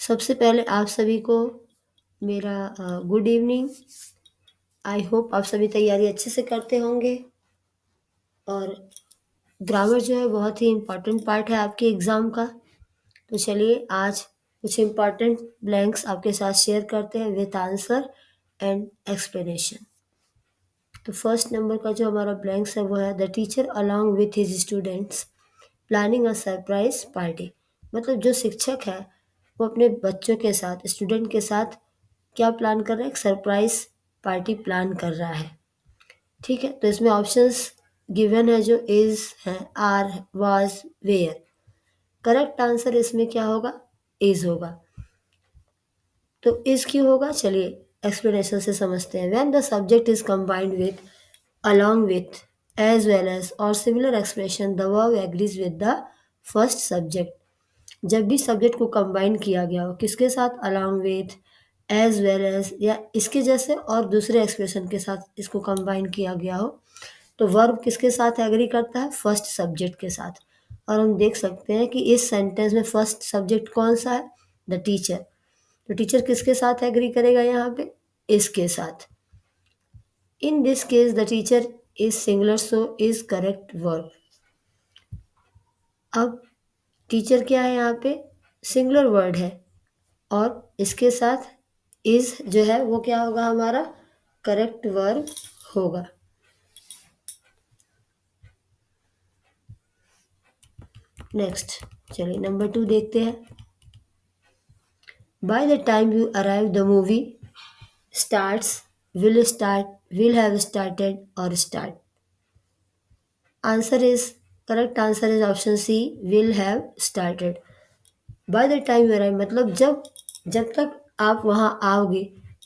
सबसे पहले आप सभी को मेरा गुड इवनिंग। आई होप आप सभी तैयारी अच्छे से करते होंगे। और ग्रामर जो है बहुत ही इम्पॉर्टेंट पार्ट है आपके एग्ज़ाम का। तो चलिए आज कुछ इम्पॉर्टेंट ब्लैंक्स आपके साथ शेयर करते हैं विथ आंसर एंड एक्सप्लेनेशन। तो फर्स्ट नंबर का जो हमारा ब्लैंक्स है वो है the teacher along with his students planning a surprise party. मतलब जो शिक्षक है वो अपने बच्चों के साथ स्टूडेंट के साथ क्या प्लान कर रहा है, एक सरप्राइज पार्टी प्लान कर रहा है। ठीक है, तो इसमें ऑप्शंस गिवन है जो इज है, are, was, were. Correct answer इसमें क्या होगा, इज होगा। तो इज क्यों होगा, चलिए एक्सप्लेनेशन से समझते हैं। When the subject is combined with, along with, as well as or similar expression the verb agrees with the first subject। जब भी सब्जेक्ट को कंबाइन किया गया हो किसके साथ, along with, as well as या इसके जैसे और दूसरे एक्सप्रेशन के साथ इसको कंबाइन किया गया हो, तो वर्ब किसके साथ एग्री करता है, फर्स्ट सब्जेक्ट के साथ। और हम देख सकते हैं कि इस सेंटेंस में फर्स्ट सब्जेक्ट कौन सा है, द टीचर। तो टीचर किसके साथ एग्री करेगा यहाँ पे, इसके साथ। In this case, the teacher is singular, so is correct verb। अब टीचर क्या है यहाँ पे, सिंगुलर वर्ड है, और इसके साथ इज जो है वो क्या होगा, हमारा करेक्ट वर्ब होगा। नेक्स्ट चलिए नंबर 2 देखते हैं। By the time you arrive the movie starts, start, will have started और start. Answer is, correct answer is option C, will have started. By the time you arrive मतलब जब जब तक आप वहाँ आओगे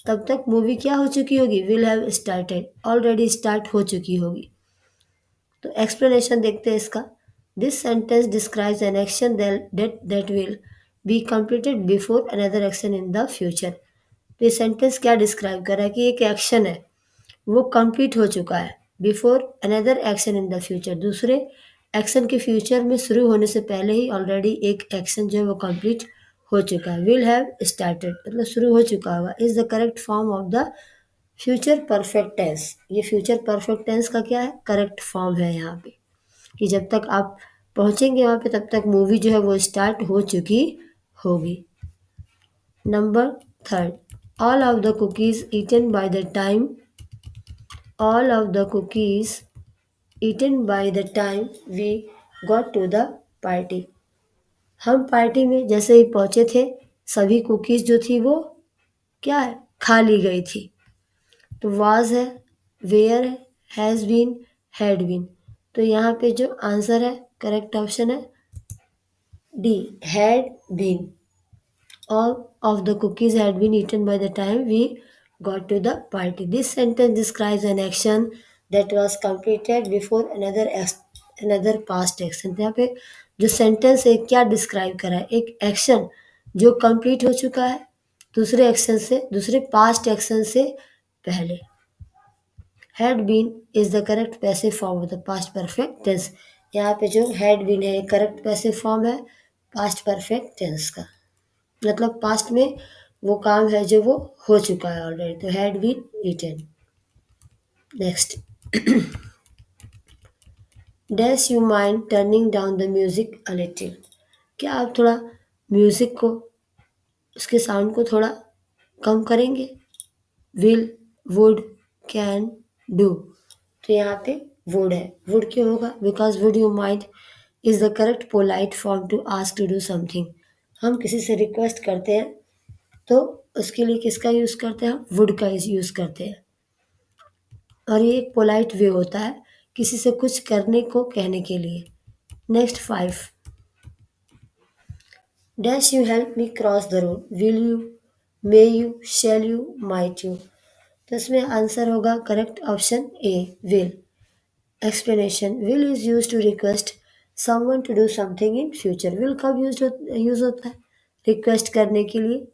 तब तक मूवी क्या हो चुकी होगी, will have started, already start हो चुकी होगी। तो एक्सप्लेनेशन देखते हैं इसका। This sentence describes an action that will be completed before another action in the future. तो ये सेंटेंस क्या डिस्क्राइब कर रहा है कि एक एक्शन है वो कंप्लीट हो चुका है, before another action in the future, दूसरे एक्शन के फ्यूचर में शुरू होने से पहले ही ऑलरेडी एक एक्शन जो है वो कंप्लीट हो चुका है। विल हैव स्टार्टेड मतलब शुरू हो चुका होगा। Is the correct form of the future perfect tense. ये फ्यूचर परफेक्ट टेंस का क्या है, करेक्ट फॉर्म है यहाँ पे, कि जब तक आप पहुंचेंगे वहां पे तब तक मूवी जो है वो स्टार्ट हो चुकी होगी। Number 3, all of the cookies eaten by the time, all of the cookies eaten by the time we got to the party। हम पार्टी में जैसे ही पहुंचे थे सभी कुकीज जो थी वो क्या है, खा ली गई थी। तो वाज है, वेयर है, हैज़ बीन, हैड बीन। तो यहाँ पे जो आंसर है करेक्ट ऑप्शन है D, had been. All of the cookies had been eaten by the time we got to the party। This sentence describes an action that was completed before another past action। तो यहाँ पे जो sentence है क्या describe करा है, एक action जो कंप्लीट हो चुका है दूसरे एक्शन से, दूसरे पास्ट एक्शन से पहले। Had been is the correct passive form of the past perfect tense. यहाँ पे जो हैड बीन है करेक्ट पैसिव फॉर्म है पास्ट परफेक्ट टेंस का, मतलब पास्ट में वो काम है जो वो हो चुका है ऑलरेडी। तो had been eaten. Next, dash you mind turning down the music a little. क्या आप थोड़ा म्यूजिक को, उसके साउंड को थोड़ा कम करेंगे। Will, would, can, do. तो यहाँ पे वुड है। वुड क्यों होगा, because would you mind is the correct polite form to ask to do something. हम किसी से रिक्वेस्ट करते हैं तो उसके लिए किसका यूज़ करते हैं, वुड का यूज़ करते हैं। और ये एक पोलाइट वे होता है किसी से कुछ करने को कहने के लिए। Next 5, dash you help me cross the road, will you, may you, shall you, might you. तो इसमें आंसर होगा correct option A, will. Explanation, will is use to request someone to do something in future. Will कब use होता है, request करने के लिए,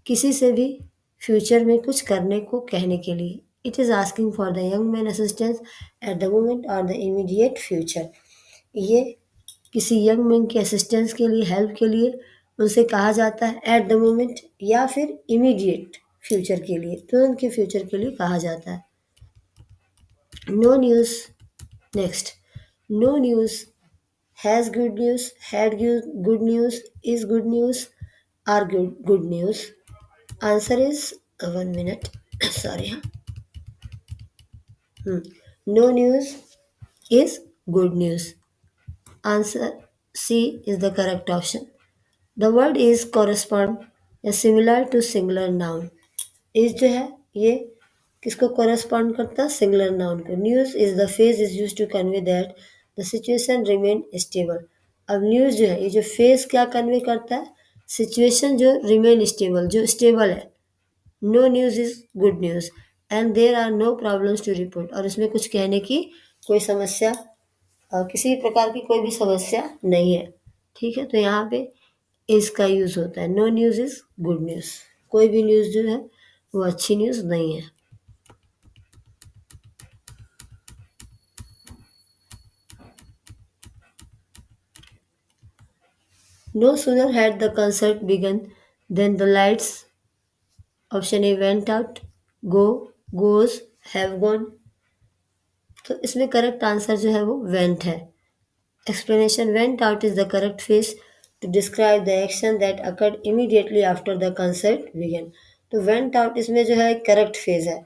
किसी से भी फ्यूचर में कुछ करने को कहने के लिए। It is asking for the young man assistance at the moment और द इमीडिएट फ्यूचर। ये किसी यंग मैन के असिस्टेंस के लिए, हेल्प के लिए, उनसे कहा जाता है एट द मोमेंट या फिर इमीडिएट फ्यूचर के लिए, तुरंत के फ्यूचर के लिए कहा जाता है। No news. Next, no news, has good news, had good news, is good news, are good news. Answer is 1 minute sorry. No news is good news. Answer C is the correct option. The word is correspond या similar to singular noun. is जो है ये किसको correspond करता है? Singular noun को. News is the phrase is used to convey that the situation remain stable. अब news जो है ये जो phrase क्या convey करता है? Situation जो remain stable, जो stable है. No news is good news and there are no problems to report, और इसमें कुछ कहने की कोई समस्या, किसी प्रकार की कोई भी समस्या नहीं है। ठीक है, तो यहाँ पे इसका यूज़ होता है। No news is good news, कोई भी न्यूज़ जो है वो अच्छी न्यूज़ नहीं है। No sooner had the concert begun than the lights, option A went out, go, goes, have gone. तो इसमें करेक्ट आंसर जो है वो वेंट है। Explanation: went out is the correct phrase to describe the action that occurred immediately after the concert began. तो went out इसमें जो है करेक्ट फेज है।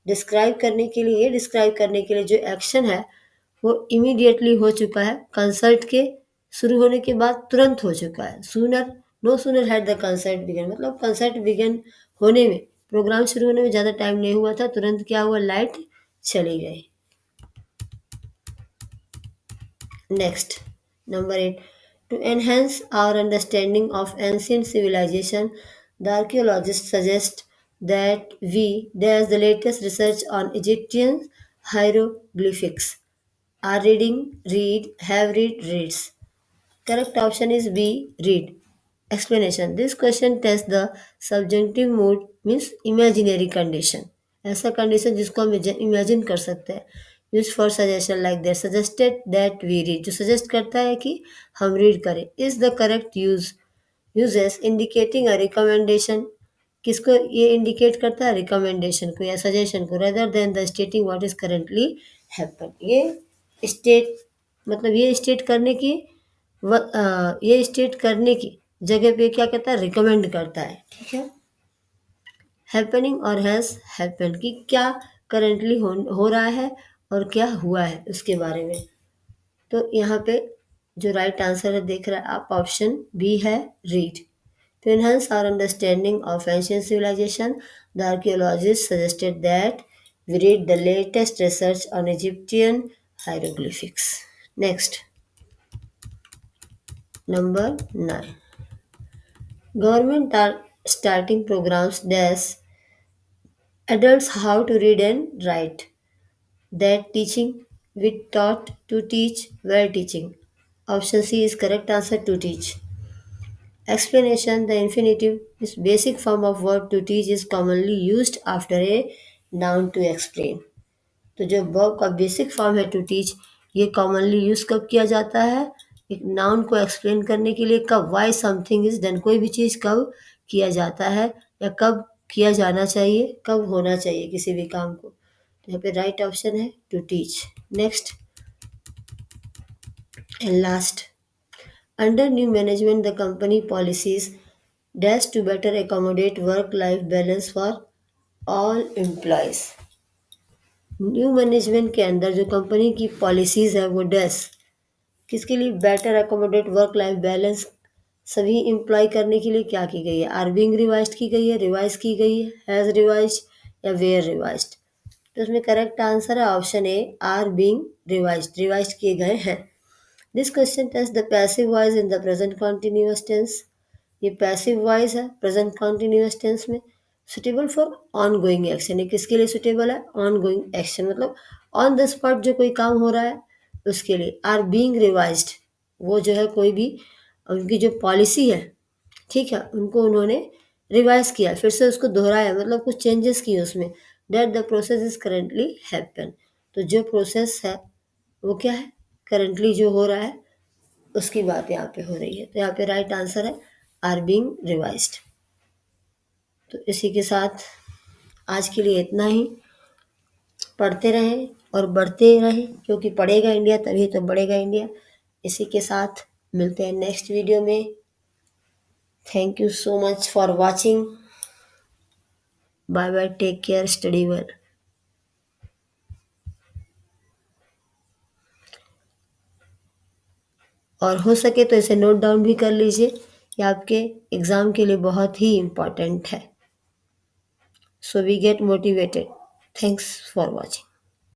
डिस्क्राइब करने के लिए, ये डिस्क्राइब करने के लिए जो एक्शन है वो इमीडिएटली हो चुका है, कंसर्ट के शुरू होने के बाद तुरंत हो चुका है। Sooner, no sooner had the concert begun, मतलब कंसर्ट बिगन होने में, प्रोग्राम शुरू होने में ज़्यादा टाइम नहीं हुआ था, तुरंत क्या हुआ, लाइट चली गई। Next, number 8. To enhance our understanding of ancient civilization, the archaeologists suggest that we, there's the latest research on Egyptian hieroglyphics, are reading, read, have read, reads. Correct option is B, read. Explanation: this question tests the subjunctive mood, means imaginary condition. ऐसा condition जिसको हम imagine कर सकते हैं। Use for suggestion like that, suggested that we read, जो suggest करता है कि हम रीड करें। Is the correct usages indicating a recommendation, किसको ये इंडिकेट करता है, रिकमेंडेशन को या सजेशन को, rather than the स्टेटिंग what is currently happen. ये स्टेट मतलब ये स्टेट करने की ये स्टेट करने की जगह पे क्या कहता है, रिकमेंड करता है। ठीक है, हैपनिंग और हैज़ हैपन कि क्या करेंटली हो रहा है और क्या हुआ है उसके बारे में। तो यहाँ पे जो राइट आंसर है देख रहे हैं आप, ऑप्शन बी है, read. To enhance our understanding of ancient civilization, the archaeologists suggested that we read the latest research on Egyptian hieroglyphics. Next, number 9. Government are starting programs that adults how to read and write. That teaching, we taught to teach, were teaching. Option C is correct answer, to teach. Explanation: the infinitive is basic form of verb to teach is commonly used after a noun to explain. तो जो verb का basic form है to teach, ये commonly use कब किया जाता है, एक नाउन को एक्सप्लेन करने के लिए। कब, वाई समथिंग इज डन, कोई भी चीज़ कब किया जाता है या कब किया जाना चाहिए, कब होना चाहिए किसी भी काम को। तो यहाँ पे राइट ऑप्शन है to teach. Next and last, under new management the company policies dash to better accommodate work life balance for all employees. New management के अंदर जो कंपनी की पॉलिसीज़ है वो डैश किसके लिए, better accommodate work life balance, सभी employ करने के लिए क्या की गई है, आर बीइंग रिवाइज की गई है, रिवाइज की गई है, हैज़ रिवाइज या वेयर रिवाइज। तो इसमें करेक्ट आंसर है option A, are being revise, revise किए गए हैं। This question test the passive voice in the present continuous tense. ये पैसिव वॉइस है प्रेजेंट कॉन्टिन्यूअस टेंस में। Suitable for ongoing action, ये किसके लिए सुटेबल है, ऑन गोइंग एक्शन, मतलब ऑन द स्पॉट जो कोई काम हो रहा है उसके लिए। आर बीइंग रिवाइज्ड, वो जो है कोई भी उनकी जो पॉलिसी है, ठीक है, उनको उन्होंने रिवाइज किया, फिर से उसको दोहराया, मतलब कुछ चेंजेस किए उसमें। That the process is currently happen, तो जो प्रोसेस है वो क्या है, करंटली जो हो रहा है उसकी बात यहाँ पे हो रही है। तो यहाँ पे राइट आंसर है आर बीइंग रिवाइज्ड। तो इसी के साथ आज के लिए इतना ही। पढ़ते रहें और बढ़ते रहें, क्योंकि पढ़ेगा इंडिया तभी तो बढ़ेगा इंडिया। इसी के साथ मिलते हैं नेक्स्ट वीडियो में। Thank you so much for watching. Bye bye, take care, study well. और हो सके तो इसे नोट डाउन भी कर लीजिए, ये आपके एग्ज़ाम के लिए बहुत ही इम्पॉर्टेंट है। So we get motivated. Thanks for watching.